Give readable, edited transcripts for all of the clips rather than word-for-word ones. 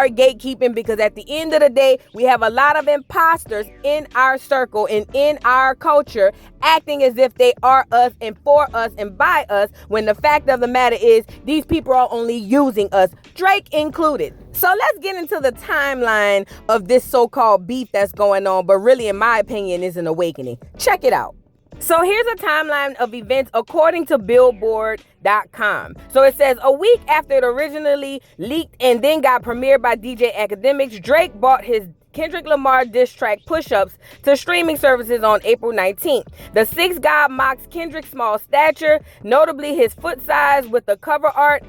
start gatekeeping, because at the end of the day, we have a lot of imposters in our circle and in our culture acting as if they are us and for us and by us, when the fact of the matter is these people are only using us, Drake included. So let's get into the timeline of this so-called beef that's going on, but really, in my opinion, is an awakening. Check it out. So here's a timeline of events according to Billboard.com. So it says, a week after it originally leaked and then got premiered by DJ Academics, Drake bought his Kendrick Lamar diss track Push-Ups to streaming services on April 19th. The Six God mocks Kendrick's small stature, notably his foot size with the cover art,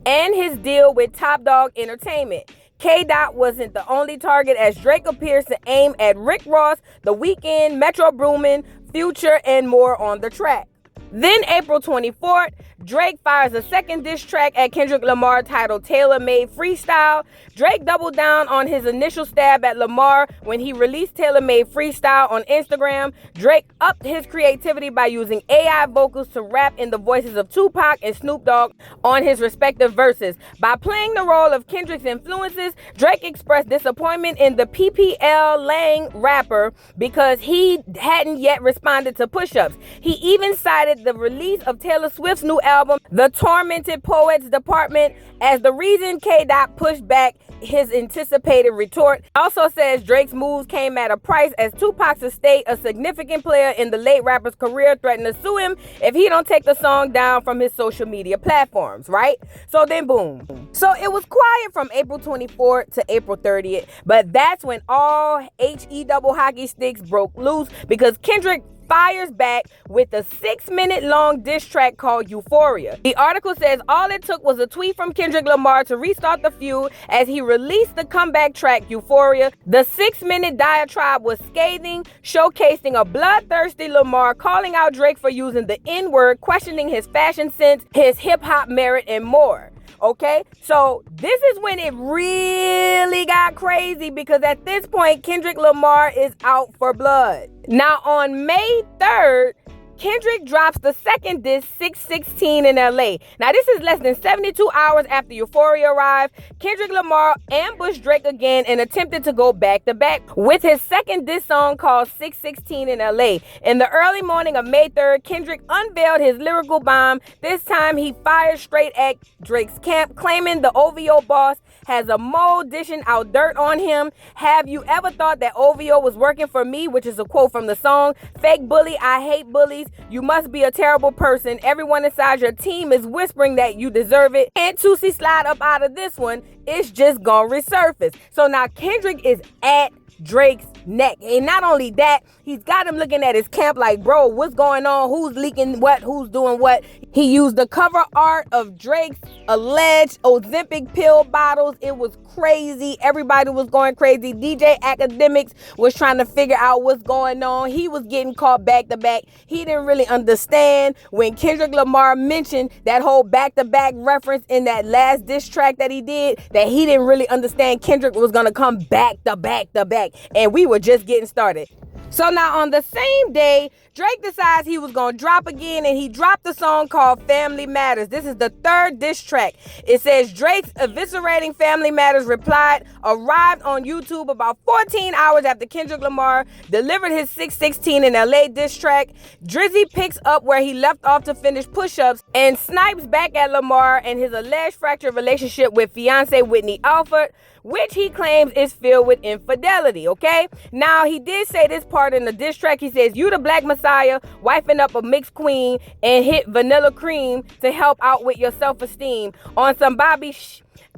and his deal with Top Dog Entertainment. K-Dot wasn't the only target, as Drake appears to aim at Rick Ross, The Weeknd, Metro Boomin, Future, and more on the track. Then April 24th, Drake fires a second diss track at Kendrick Lamar titled Tailor Made Freestyle. Drake doubled down on his initial stab at Lamar when he released Tailor Made Freestyle on Instagram. Drake upped his creativity by using AI vocals to rap in the voices of Tupac and Snoop Dogg on his respective verses. By playing the role of Kendrick's influences, Drake expressed disappointment in the PPL Lang rapper because he hadn't yet responded to Push-Ups. He even cited the release of Taylor Swift's new album, The Tormented Poets Department, as the reason K-Dot pushed back his anticipated retort. Also says Drake's moves came at a price, as Tupac's estate, a significant player in the late rapper's career, threatened to sue him if he don't take the song down from his social media platforms, right? So then boom. So it was quiet from April 24th to April 30th, but that's when all HE double hockey sticks broke loose, because Kendrick fires back with a 6-minute long diss track called Euphoria. The article says all it took was a tweet from Kendrick Lamar to restart the feud, as he released the comeback track Euphoria. The 6-minute diatribe was scathing, showcasing a bloodthirsty Lamar calling out Drake for using the N-word, questioning his fashion sense, his hip-hop merit, and more. Okay, so this is when it really got crazy, because at this point, Kendrick Lamar is out for blood. Now, on May 3rd, Kendrick drops the second diss, 616 in LA. Now, this is less than 72 hours after Euphoria arrived. Kendrick Lamar ambushed Drake again and attempted to go back-to-back with his second diss song called 616 in LA. In the early morning of May 3rd, Kendrick unveiled his lyrical bomb. This time, he fired straight at Drake's camp, claiming the OVO boss has a mole dishing out dirt on him. Have you ever thought that OVO was working for me? Which is a quote from the song. Fake bully, I hate bullies. You must be a terrible person. Everyone inside your team is whispering that you deserve it. And Tootsie slide up out of this one, it's just gonna resurface. So now Kendrick is at Drake's neck. And not only that, he's got him looking at his camp like, bro, what's going on? Who's leaking what? Who's doing what? He used the cover art of Drake's alleged Ozempic pill bottles. It was crazy. Everybody was going crazy. DJ Academics was trying to figure out what's going on. He was getting caught back to back. He didn't really understand when Kendrick Lamar mentioned that whole back-to-back reference in that last diss track that he did, that he didn't really understand Kendrick was going to come back to back to back. And we were just getting started. So now on the same day, Drake decides he was going to drop again, and he dropped a song called Family Matters. This is the third diss track. It says Drake's eviscerating Family Matters replied arrived on YouTube about 14 hours after Kendrick Lamar delivered his 616 in LA diss track. Drizzy picks up where he left off to finish Push-Ups and snipes back at Lamar and his alleged fractured relationship with fiance Whitney Alford, which he claims is filled with infidelity, okay? Now, he did say this part in the diss track. He says, you the black messiah, wifing up a mixed queen, and hit vanilla cream to help out with your self-esteem. On some Bobby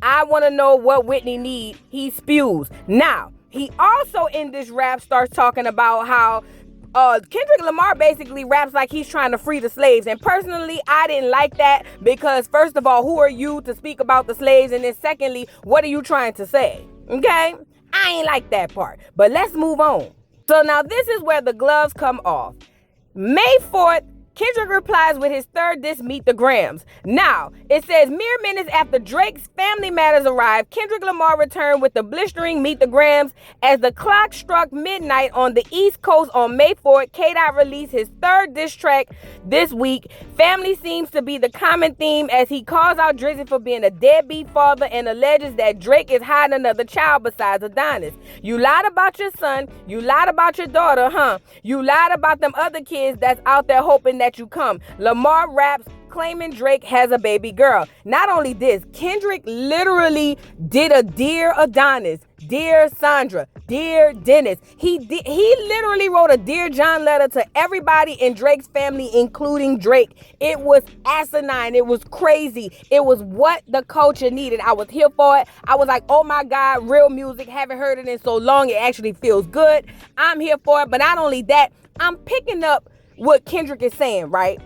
I want to know what Whitney need. He spews. Now, he also in this rap starts talking about how Kendrick Lamar basically raps like he's trying to free the slaves. And personally, I didn't like that, because first of all, who are you to speak about the slaves? And then secondly, what are you trying to say? Okay? I ain't like that part. But let's move on. So now this is where the gloves come off. May 4th, Kendrick replies with his third diss, Meet the Grams. Now, it says, mere minutes after Drake's Family Matters arrived, Kendrick Lamar returned with the blistering Meet the Grams. As the clock struck midnight on the East Coast on May 4th, K-Dot released his third diss track this week. Family seems to be the common theme as he calls out Drizzy for being a deadbeat father and alleges that Drake is hiding another child besides Adonis. You lied about your son, you lied about your daughter, huh? You lied about them other kids that's out there hoping that you come. Lamar raps claiming Drake has a baby girl. Not only this, Kendrick literally did a Dear Adonis, Dear Sandra, Dear Dennis. He literally wrote a Dear John letter to everybody in Drake's family, including Drake. It was asinine. It was crazy. It was what the culture needed. I was here for it. I was like, oh my God, real music. Haven't heard it in so long. It actually feels good. I'm here for it. But not only that, I'm picking up what Kendrick is saying, right?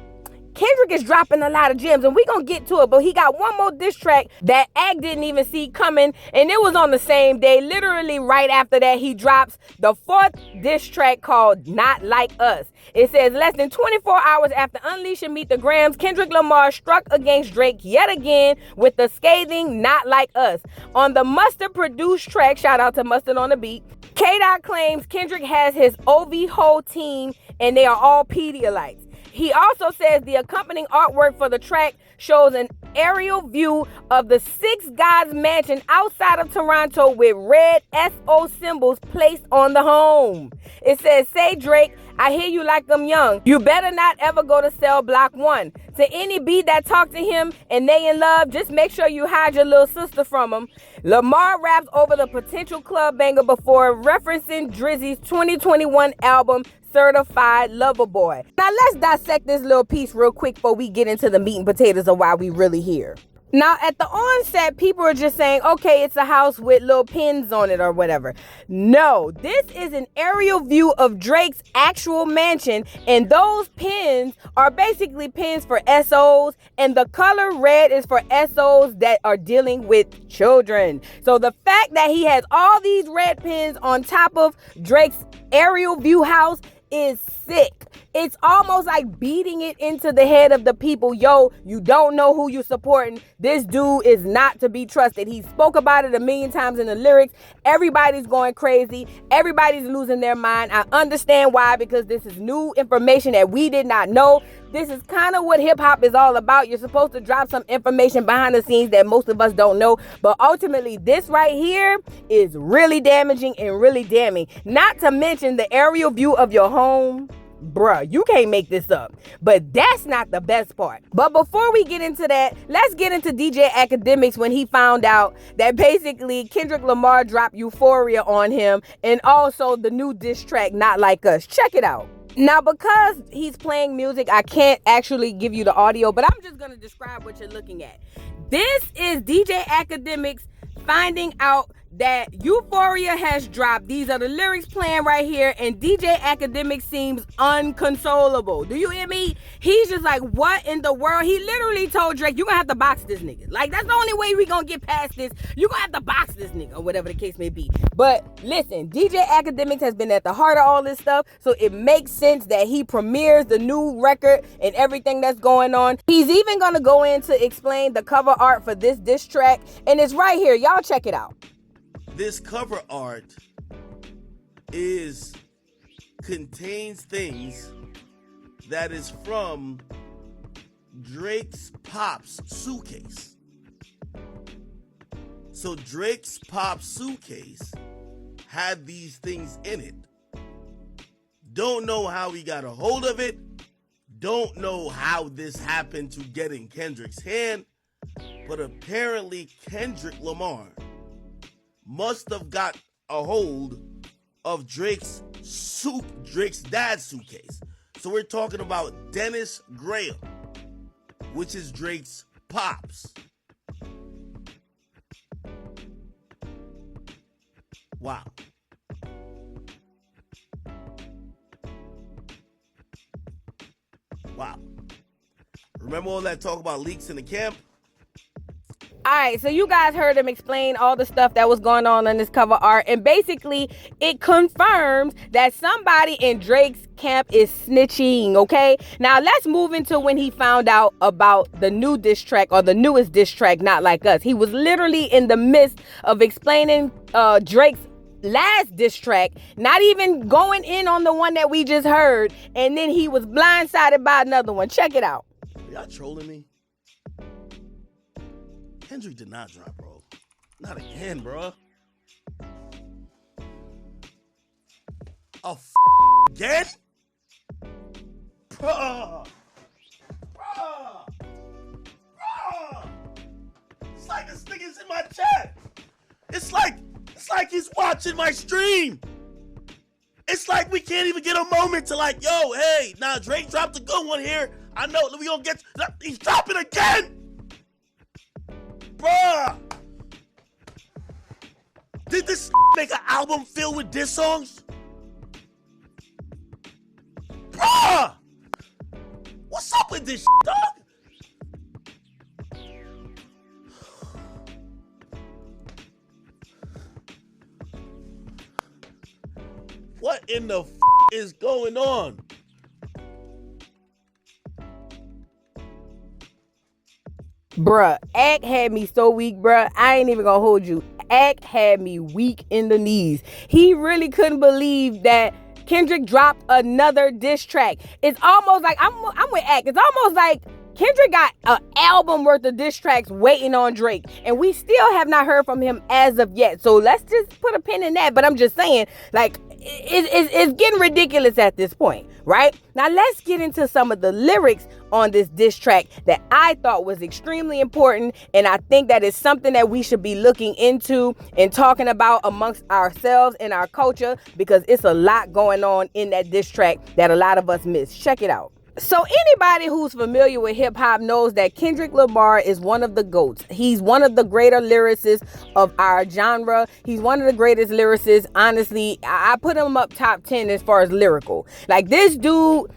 Kendrick is dropping a lot of gems, and we're going to get to it, but he got one more diss track that Ag didn't even see coming, and it was on the same day. Literally right after that, he drops the fourth diss track called Not Like Us. It says, less than 24 hours after unleashing Meet the Grams, Kendrick Lamar struck against Drake yet again with the scathing Not Like Us. On the Mustard produced track, shout out to Mustard on the beat, K-Dot claims Kendrick has his OV whole team, and they are all Pedialites. He also says the accompanying artwork for the track shows an aerial view of the Six Gods mansion outside of Toronto with red SO symbols placed on the home. It says, say Drake, I hear you like them young. You better not ever go to cell block 1. To any B that talk to him and they in love, just make sure you hide your little sister from him. Lamar raps over the potential club banger before referencing Drizzy's 2021 album, Certified Lover Boy. Now let's dissect this little piece real quick before we get into the meat and potatoes of why we really here. Now, at the onset, people are just saying, okay, it's a house with little pins on it or whatever. No, this is an aerial view of Drake's actual mansion, and those pins are basically pins for SOs, and the color red is for SOs that are dealing with children. So the fact that he has all these red pins on top of Drake's aerial view house is sick. It's almost like beating it into the head of the people. Yo, you don't know who you're supporting. This dude is not to be trusted. He spoke about it a million times in the lyrics. Everybody's going crazy. Everybody's losing their mind. I understand why, because this is new information that we did not know. This is kind of what hip hop is all about. You're supposed to drop some information behind the scenes that most of us don't know. But ultimately, this right here is really damaging and really damning. Not to mention the aerial view of your home. Bruh, you can't make this up. But that's not the best part. But before we get into that, let's get into DJ Academics when he found out that basically Kendrick Lamar dropped Euphoria on him and also the new diss track, Not Like Us. Check it out. Now, because he's playing music, I can't actually give you the audio, but I'm just going to describe what you're looking at. This is DJ Academics finding out that Euphoria has dropped. These are the lyrics playing right here, and DJ Academic seems unconsolable. Do you hear me? He's just like, what in the world? He literally told Drake, you're gonna have to box this nigga. Like, that's the only way we gonna get past this. You're gonna have to box this nigga, or whatever the case may be. But listen, DJ Academics has been at the heart of all this stuff, so it makes sense that he premieres the new record and everything that's going on. He's even gonna go in to explain the cover art for this diss track, and it's right here. Y'all check it out. This cover art contains things that is from Drake's Pop's suitcase. So Drake's Pop's suitcase had these things in it. Don't know how he got a hold of it. Don't know how this happened to get in Kendrick's hand. But apparently Kendrick Lamar must have got a hold of Drake's dad's suitcase. So we're talking about Dennis Graham, which is Drake's pops. Wow. Wow. Remember all that talk about leaks in the camp? Alright, so you guys heard him explain all the stuff that was going on this cover art, and basically it confirms that somebody in Drake's camp is snitching, okay? Now let's move into when he found out about the new diss track, or the newest diss track, Not Like Us. He was literally in the midst of explaining Drake's last diss track, not even going in on the one that we just heard, and then he was blindsided by another one. Check it out. Are y'all trolling me? Kendrick did not drop, bro. Not again, bro. Again? Bruh. It's like this nigga's in my chat. It's like he's watching my stream. It's like we can't even get a moment to like, yo, hey, nah, Drake dropped a good one here. I know we gonna get, he's dropping again. Bruh! Did this make an album filled with diss songs? Bruh! What's up with this dog? What in the is going on? Bruh, Act had me so weak, bruh. I ain't even gonna hold you. Act had me weak in the knees. He really couldn't believe that Kendrick dropped another diss track. It's almost like, I'm with Act. It's almost like Kendrick got an album worth of diss tracks waiting on Drake, and we still have not heard from him as of yet. So let's just put a pin in that. But I'm just saying, like, it's getting ridiculous at this point, right? Now let's get into some of the lyrics on this diss track that I thought was extremely important, and I think that is something that we should be looking into and talking about amongst ourselves and our culture, because it's a lot going on in that diss track that a lot of us miss. Check it out. So anybody who's familiar with hip hop knows that Kendrick Lamar is one of the GOATs. He's one of the greater lyricists of our genre. He's one of the greatest lyricists. Honestly, I put him up top 10 as far as lyrical. Like, this dude,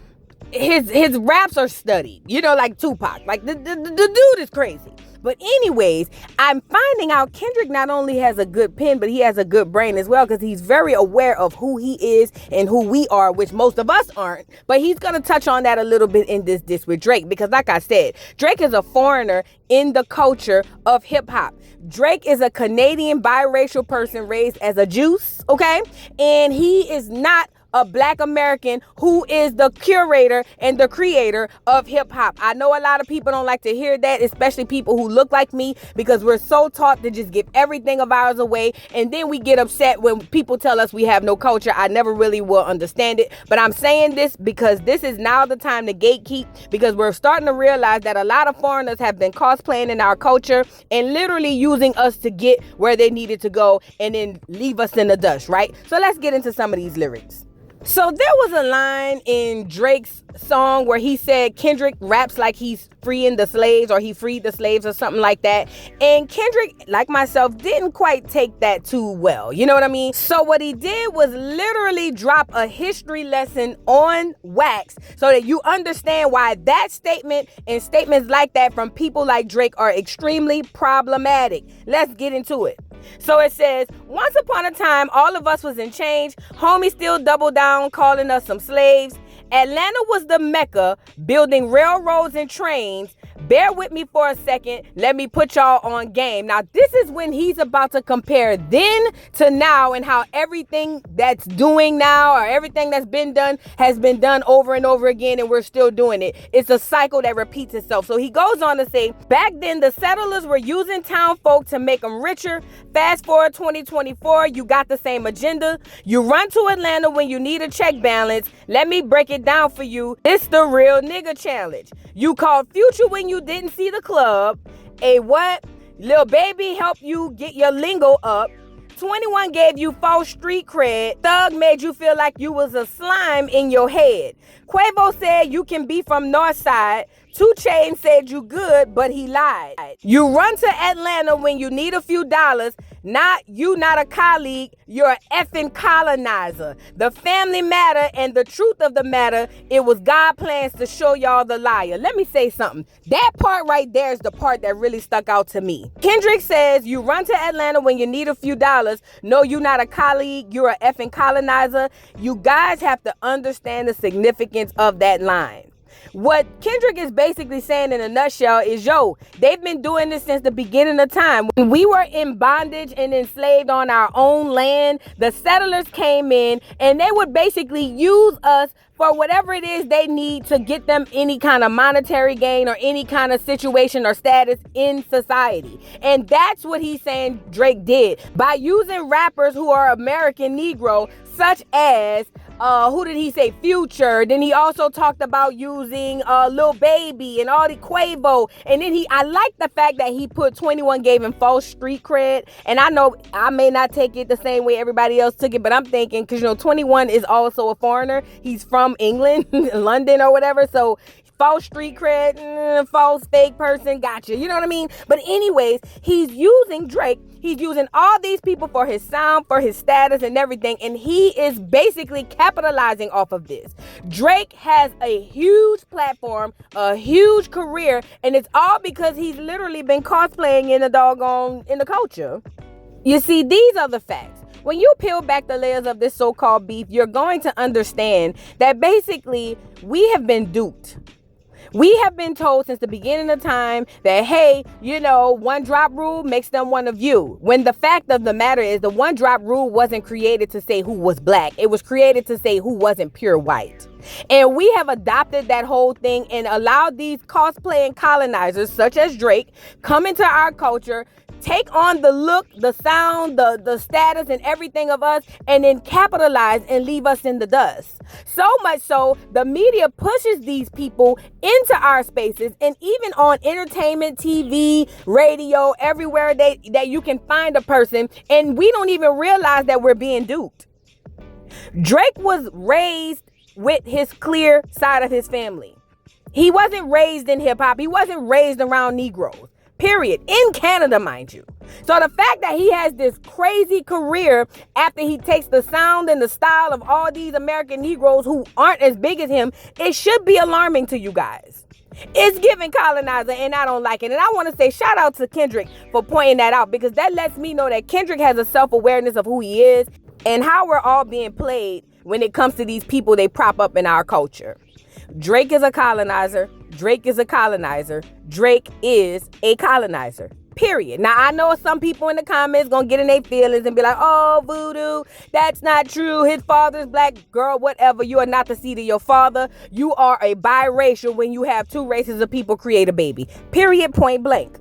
his raps are studied, you know, like Tupac. Like, the dude is crazy. But anyways, I'm finding out Kendrick not only has a good pen, but he has a good brain as well, because he's very aware of who he is and who we are, which most of us aren't. But he's going to touch on that a little bit in this diss with Drake, because like I said, Drake is a foreigner in the culture of hip hop. Drake is a Canadian biracial person raised as a Juice, okay? And he is not a Black American who is the curator and the creator of hip hop. I know a lot of people don't like to hear that, especially people who look like me, because we're so taught to just give everything of ours away, and then we get upset when people tell us we have no culture. I never really will understand it, but I'm saying this because this is now the time to gatekeep, because we're starting to realize that a lot of foreigners have been cosplaying in our culture and literally using us to get where they needed to go and then leave us in the dust, right? So let's get into some of these lyrics. So there was a line in Drake's song where he said Kendrick raps like he's freeing the slaves, or he freed the slaves, or something like that. And Kendrick, like myself, didn't quite take that too well. You know what I mean? So what he did was literally drop a history lesson on wax so that you understand why that statement and statements like that from people like Drake are extremely problematic. Let's get into it. So it says, once upon a time, all of us was in change. Homie still double down, calling us some slaves. Atlanta was the Mecca, building railroads and trains. Bear with me for a second. Let me put y'all on game. Now, this is when he's about to compare then to now, and how everything that's doing now, or everything that's been done, has been done over and over again, and we're still doing it. It's a cycle that repeats itself. So he goes on to say, back then the settlers were using town folk to make them richer. Fast forward 2024, you got the same agenda. You run to Atlanta when you need a check balance. Let me break it down for you. It's the real nigga challenge. You called Future when you didn't see the club. A what? Lil Baby helped you get your lingo up. 21 gave you false street cred. Thug made you feel like you was a slime in your head. Quavo said you can be from Northside. 2 Chainz said you good, but he lied. You run to Atlanta when you need a few dollars. Not a colleague, you're an effing colonizer. The family matter and the truth of the matter, it was God plans to show y'all the liar. Let me say something. That part right there is the part that really stuck out to me. Kendrick says you run to Atlanta when you need a few dollars. No, you're not a colleague, you're an effing colonizer. You guys have to understand the significance of that line. What Kendrick is basically saying in a nutshell is, they've been doing this since the beginning of time. When we were in bondage and enslaved on our own land, the settlers came in and they would basically use us for whatever it is they need to get them any kind of monetary gain or any kind of situation or status in society. And that's what he's saying Drake did by using rappers who are American Negro, such as who did he say? Future. Then he also talked about using Lil Baby and all the Quavo. And then I like the fact that he put 21 gave him false street cred. And I know I may not take it the same way everybody else took it, but I'm thinking, because 21 is also a foreigner. He's from England, London or whatever. So false street cred, false fake person, gotcha. You know what I mean? But anyways, he's using Drake. He's using all these people for his sound, for his status and everything. And he is basically capitalizing off of this. Drake has a huge platform, a huge career, and it's all because he's literally been cosplaying in the culture. You see, these are the facts. When you peel back the layers of this so-called beef, you're going to understand that basically we have been duped. We have been told since the beginning of time that, hey, one drop rule makes them one of you. When the fact of the matter is the one drop rule wasn't created to say who was black. It was created to say who wasn't pure white. And we have adopted that whole thing and allowed these cosplaying colonizers such as Drake come into our culture, take on the look, the sound, the status and everything of us, and then capitalize and leave us in the dust. So much so, the media pushes these people into our spaces, and even on entertainment, TV, radio, everywhere that you can find a person, and we don't even realize that we're being duped. Drake was raised with his clear side of his family. He wasn't raised in hip hop. He wasn't raised around Negroes. Period. In Canada, mind you. So the fact that he has this crazy career after he takes the sound and the style of all these American Negroes who aren't as big as him, it should be alarming to you guys. It's giving colonizer, and I don't like it. And I want to say shout out to Kendrick for pointing that out, because that lets me know that Kendrick has a self-awareness of who he is and how we're all being played when it comes to these people they prop up in our culture. Drake is a colonizer. Drake is a colonizer. Drake is a colonizer. Period. Now, I know some people in the comments gonna get in their feelings and be like, oh, voodoo, that's not true. His father's black. Girl, whatever. You are not the seed of your father. You are a biracial when you have two races of people create a baby. Period. Point blank.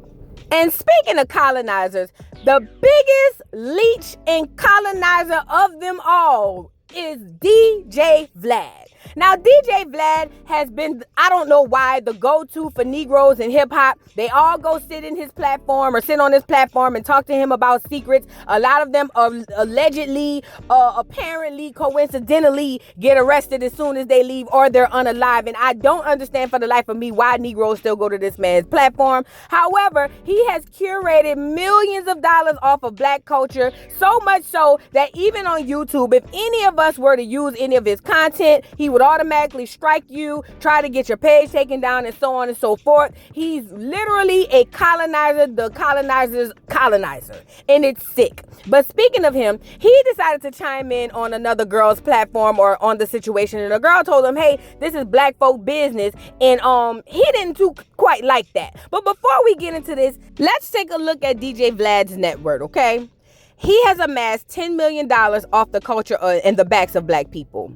And speaking of colonizers, the biggest leech and colonizer of them all is DJ Vlad. Now, DJ Vlad has been, I don't know why, the go-to for Negroes in hip-hop. They all go sit in his platform or sit on his platform and talk to him about secrets. A lot of them allegedly, apparently, coincidentally get arrested as soon as they leave, or they're unalive. And I don't understand for the life of me why Negroes still go to this man's platform. However, he has curated millions of dollars off of black culture, so much so that even on YouTube, if any of us were to use any of his content, he would automatically strike you, try to get your page taken down, and so on and so forth. He's literally a colonizer, the colonizer's colonizer, and it's sick. But speaking of him, he decided to chime in on another girl's platform or on the situation, and the girl told him, hey, this is black folk business, and he didn't quite like that. But before we get into this, let's take a look at DJ Vlad's net worth, okay? He has amassed $10 million off the culture and the backs of black people.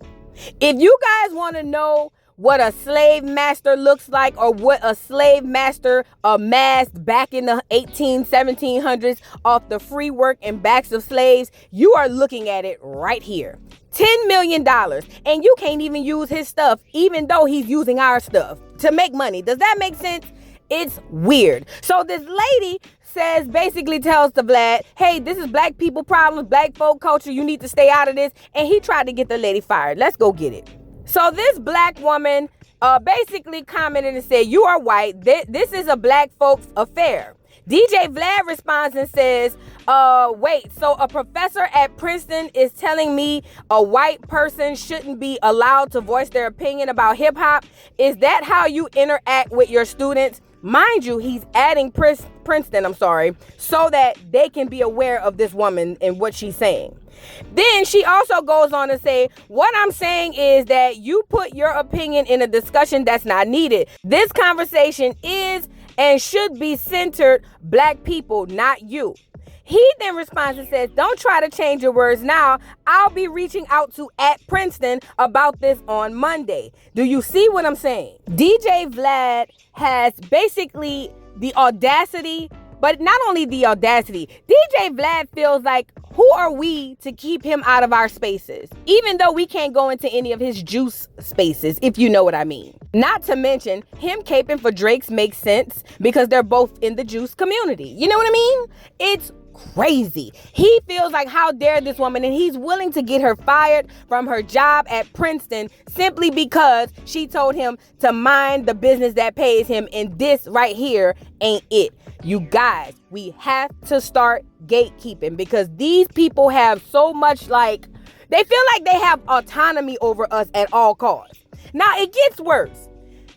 If you guys want to know what a slave master looks like, or what a slave master amassed back in the 1700s off the free work and backs of slaves, you are looking at it right here. $10 million. And you can't even use his stuff, even though he's using our stuff to make money. Does that make sense? It's weird. So this lady basically tells the Vlad, hey, this is black people problems, black folk culture, you need to stay out of this. And he tried to get the lady fired. Let's go get it. So this black woman basically commented and said, "You are white. This is a black folks affair." DJ Vlad responds and says, wait, so a professor at Princeton is telling me a white person shouldn't be allowed to voice their opinion about hip hop? Is that how you interact with your students? Mind you, he's adding Princeton, so that they can be aware of this woman and what she's saying. Then she also goes on to say, what I'm saying is that you put your opinion in a discussion that's not needed. This conversation is and should be centered black people, not you. He then responds and says, don't try to change your words now. I'll be reaching out to at Princeton about this on Monday. Do you see what I'm saying? DJ Vlad has basically the audacity, but not only the audacity, DJ Vlad feels like, who are we to keep him out of our spaces? Even though we can't go into any of his juice spaces, if you know what I mean. Not to mention, him caping for Drake's makes sense because they're both in the juice community. You know what I mean? It's crazy. He feels like, how dare this woman, and he's willing to get her fired from her job at Princeton simply because she told him to mind the business that pays him, and this right here ain't it. You guys, we have to start gatekeeping because these people have so much, they feel like they have autonomy over us at all costs. Now it gets worse.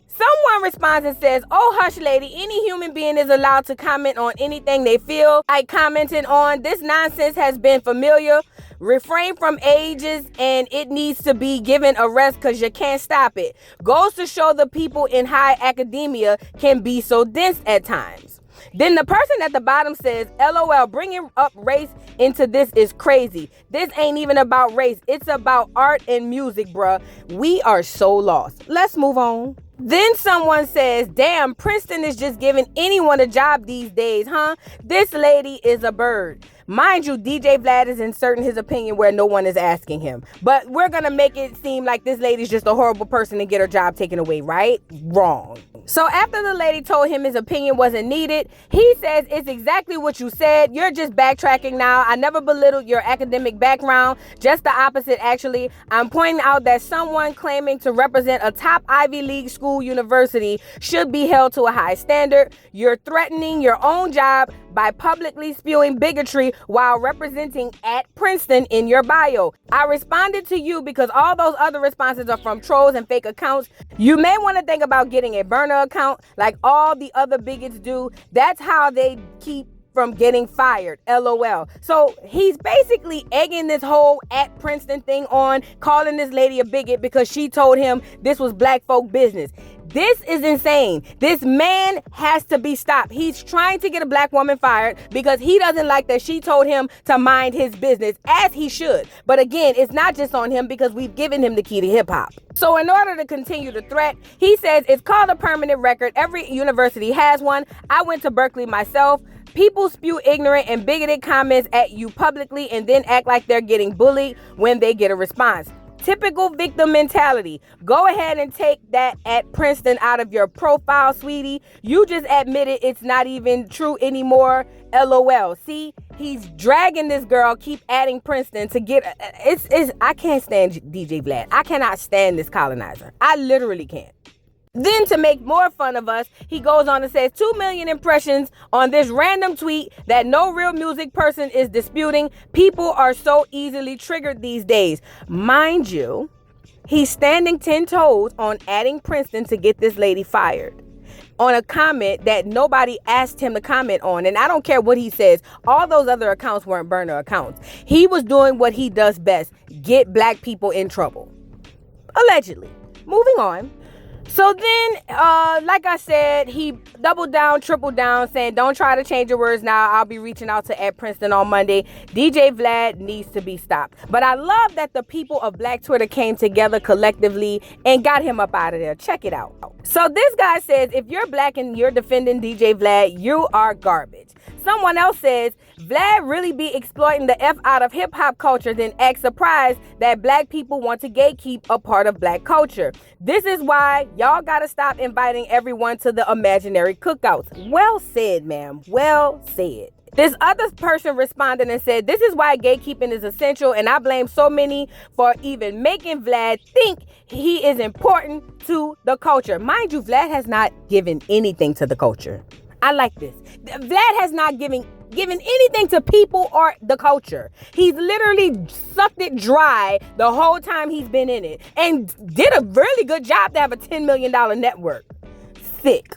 Someone responds and says, oh, hush, lady, any human being is allowed to comment on anything they feel like commenting on. This nonsense has been familiar. Refrain from ages, and it needs to be given a rest because you can't stop it. Goes to show the people in high academia can be so dense at times. Then the person at the bottom says, LOL, bringing up race into this is crazy. This ain't even about race. It's about art and music, bruh. We are so lost. Let's move on. Then someone says, damn, Princeton is just giving anyone a job these days, huh? This lady is a bird. Mind you, DJ Vlad is inserting his opinion where no one is asking him. But we're going to make it seem like this lady's just a horrible person and get her job taken away, right? Wrong. So after the lady told him his opinion wasn't needed, he says, it's exactly what you said. You're just backtracking now. I never belittled your academic background. Just the opposite, actually. I'm pointing out that someone claiming to represent a top Ivy League school university should be held to a high standard. You're threatening your own job by publicly spewing bigotry while representing at Princeton in your bio. I responded to you because all those other responses are from trolls and fake accounts. You may want to think about getting a burner account like all the other bigots do. That's how they keep from getting fired. LOL. So he's basically egging this whole at Princeton thing on, calling this lady a bigot because she told him this was black folk business. This is insane. This man has to be stopped. He's trying to get a black woman fired because he doesn't like that she told him to mind his business, as he should. But again, it's not just on him because we've given him the key to hip hop. So in order to continue the threat, he says it's called a permanent record. Every university has one. I went to Berkeley myself. People spew ignorant and bigoted comments at you publicly and then act like they're getting bullied when they get a response. Typical victim mentality. Go ahead and take that at Princeton out of your profile, sweetie. You just admitted it's not even true anymore. LOL. See, he's dragging this girl, keep adding Princeton to get, I can't stand DJ Vlad. I cannot stand this colonizer. I literally can't. Then to make more fun of us, he goes on and says 2 million impressions on this random tweet that no real music person is disputing. People are so easily triggered these days. Mind you, he's standing 10 toes on adding Princeton to get this lady fired on a comment that nobody asked him to comment on. And I don't care what he says. All those other accounts weren't burner accounts. He was doing what he does best, get black people in trouble. Allegedly. Moving on. So then, like I said, he doubled down, tripled down, saying, don't try to change your words now. I'll be reaching out to at Princeton on Monday. DJ Vlad needs to be stopped. But I love that the people of Black Twitter came together collectively and got him up out of there. Check it out. So this guy says, if you're black and you're defending DJ Vlad, you are garbage. Someone else says, Vlad really be exploiting the F out of hip hop culture, then act surprised that black people want to gatekeep a part of black culture. This is why y'all gotta stop inviting everyone to the imaginary cookouts. Well said, ma'am. Well said. This other person responded and said, this is why gatekeeping is essential, and I blame so many for even making Vlad think he is important to the culture. Mind you, Vlad has not given anything to the culture. I like this. Vlad has not given anything to people or the culture. He's literally sucked it dry the whole time he's been in it and did a really good job to have a $10 million network. Sick.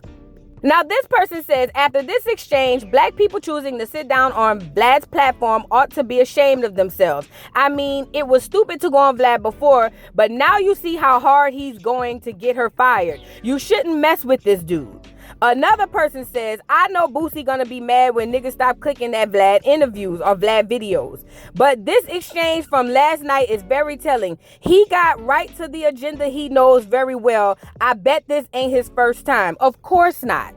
Now, this person says, after this exchange, black people choosing to sit down on Vlad's platform ought to be ashamed of themselves. I mean, it was stupid to go on Vlad before, but now you see how hard he's going to get her fired. You shouldn't mess with this dude. Another person says, I know Boosie gonna be mad when niggas stop clicking at Vlad interviews or Vlad videos. But this exchange from last night is very telling. He got right to the agenda he knows very well. I bet this ain't his first time. Of course not.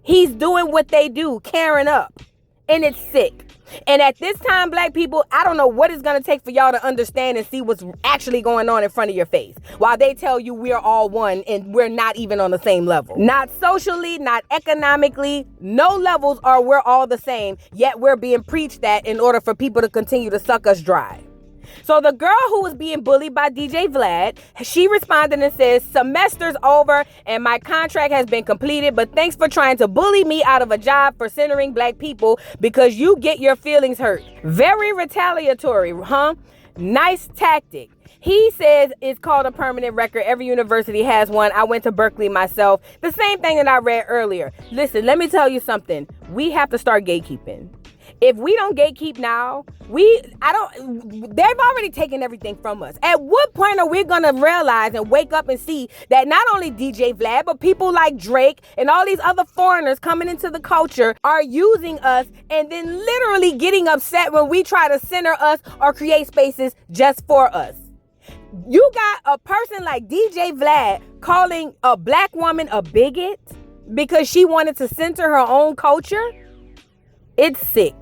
He's doing what they do, carrying up. And it's sick. And at this time, black people, I don't know what it's going to take for y'all to understand and see what's actually going on in front of your face. While they tell you we're all one and we're not even on the same level. Not socially, not economically. No levels are we're all the same. Yet we're being preached that in order for people to continue to suck us dry. So the girl who was being bullied by DJ Vlad, she responded and says, semester's over and my contract has been completed, but thanks for trying to bully me out of a job for centering black people because you get your feelings hurt. Very retaliatory, huh? Nice tactic. He says it's called a permanent record. Every university has one. I went to Berkeley myself. The same thing that I read earlier. Listen, let me tell you something. We have to start gatekeeping. If we don't gatekeep now, they've already taken everything from us. At what point are we going to realize and wake up and see that not only DJ Vlad, but people like Drake and all these other foreigners coming into the culture are using us and then literally getting upset when we try to center us or create spaces just for us? You got a person like DJ Vlad calling a black woman a bigot because she wanted to center her own culture. It's sick.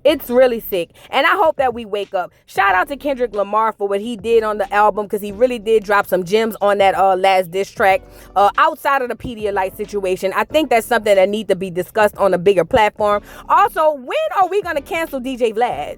It's really sick. And I hope that we wake up. Shout out to Kendrick Lamar for what he did on the album, because he really did drop some gems on that last diss track. Outside of the Pedialyte situation, I think that's something that needs to be discussed on a bigger platform. Also, when are we going to cancel DJ Vlad?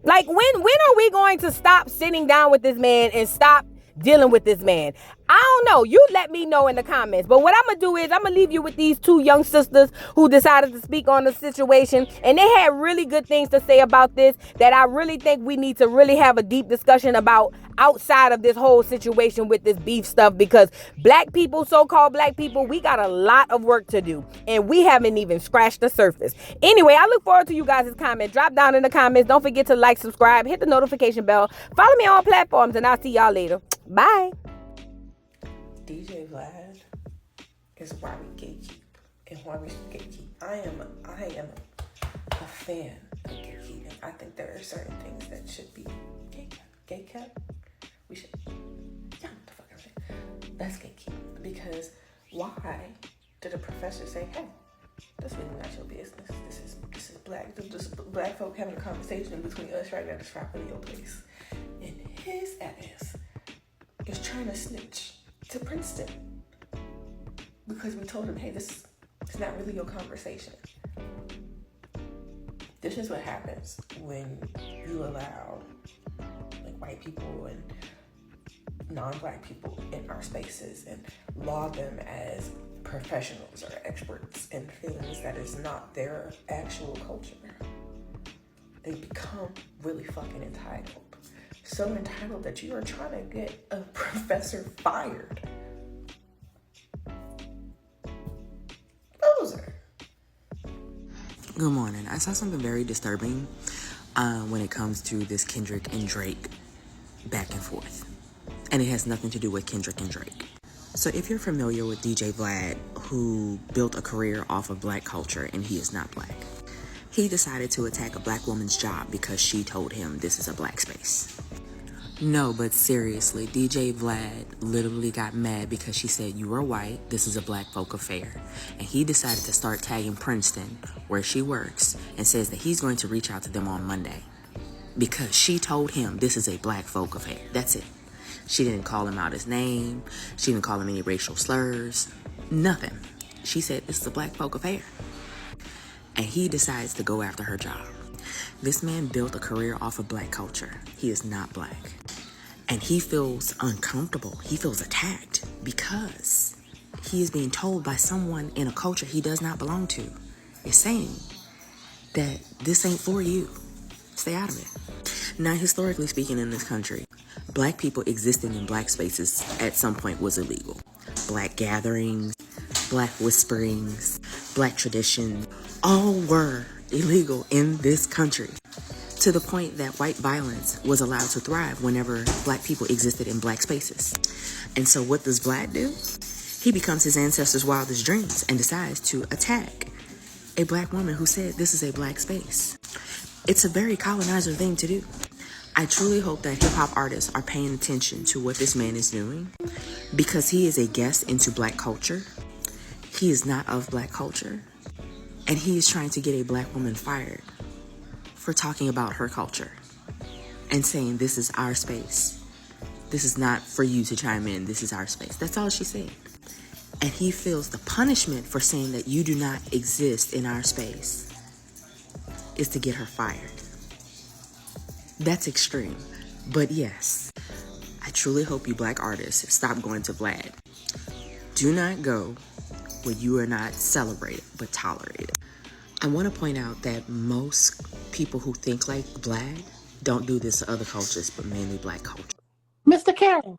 Like, when are we going to stop sitting down with this man and stop dealing with this man? I don't know. You let me know in the comments. But what I'm going to do is I'm going to leave you with these two young sisters who decided to speak on the situation. And they had really good things to say about this that I really think we need to really have a deep discussion about outside of this whole situation with this beef stuff. Because black people, so-called black people, we got a lot of work to do. And we haven't even scratched the surface. Anyway, I look forward to you guys' comments. Drop down in the comments. Don't forget to like, subscribe, hit the notification bell. Follow me on platforms, and I'll see y'all later. Bye. DJ Vlad is why we gatekeep and why we should gatekeep. I am a fan of gatekeeping. I think there are certain things that should be gatekept. We should, yeah, what the fuck I'm saying. Let's gatekeep, because why did a professor say, hey, that's really not your business. This is black folk having a conversation between us right now. This properly your place, and his ass is trying to snitch to Princeton because we told him, hey, this is not really your conversation. This is what happens when you allow like white people and non-black people in our spaces and laud them as professionals or experts in things that is not their actual culture. They become really fucking entitled. So entitled that you are trying to get a professor fired. Loser. Good morning. I saw something very disturbing when it comes to this Kendrick and Drake back and forth. And it has nothing to do with Kendrick and Drake. So if you're familiar with DJ Vlad, who built a career off of black culture, and he is not black, he decided to attack a black woman's job because she told him this is a black space. No, but seriously, DJ Vlad literally got mad because she said, you are white, this is a black folk affair. And he decided to start tagging Princeton, where she works, and says that he's going to reach out to them on Monday because she told him this is a black folk affair. That's it. She didn't call him out his name. She didn't call him any racial slurs. Nothing. She said this is a black folk affair. and he decides to go after her job. This man built a career off of black culture. He is not black. And he feels uncomfortable. He feels attacked because he is being told by someone in a culture he does not belong to. Is saying that this ain't for you. Stay out of it. Now, historically speaking in this country, black people existing in black spaces at some point was illegal. Black gatherings, black whisperings, black tradition, all were illegal in this country, to the point that white violence was allowed to thrive whenever black people existed in black spaces. And so what does Black do? He becomes his ancestors' wildest dreams and decides to attack a black woman who said this is a black space. It's a very colonizer thing to do. I truly hope that hip-hop artists are paying attention to what this man is doing, because he is a guest into black culture. He is not of black culture. And he is trying to get a black woman fired for talking about her culture and saying this is our space. This is not for you to chime in. This is our space. That's all she said. And he feels the punishment for saying that you do not exist in our space is to get her fired. That's extreme. But yes, I truly hope you black artists stop going to Vlad. Do not go where you are not celebrated but tolerated. I want to point out that most people who think like Vlad don't do this to other cultures, but mainly black culture. Mr. Carroll,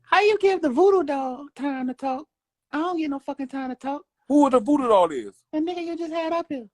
how you give the voodoo doll time to talk? I don't get no fucking time to talk. Who the voodoo doll is? The nigga you just had up here.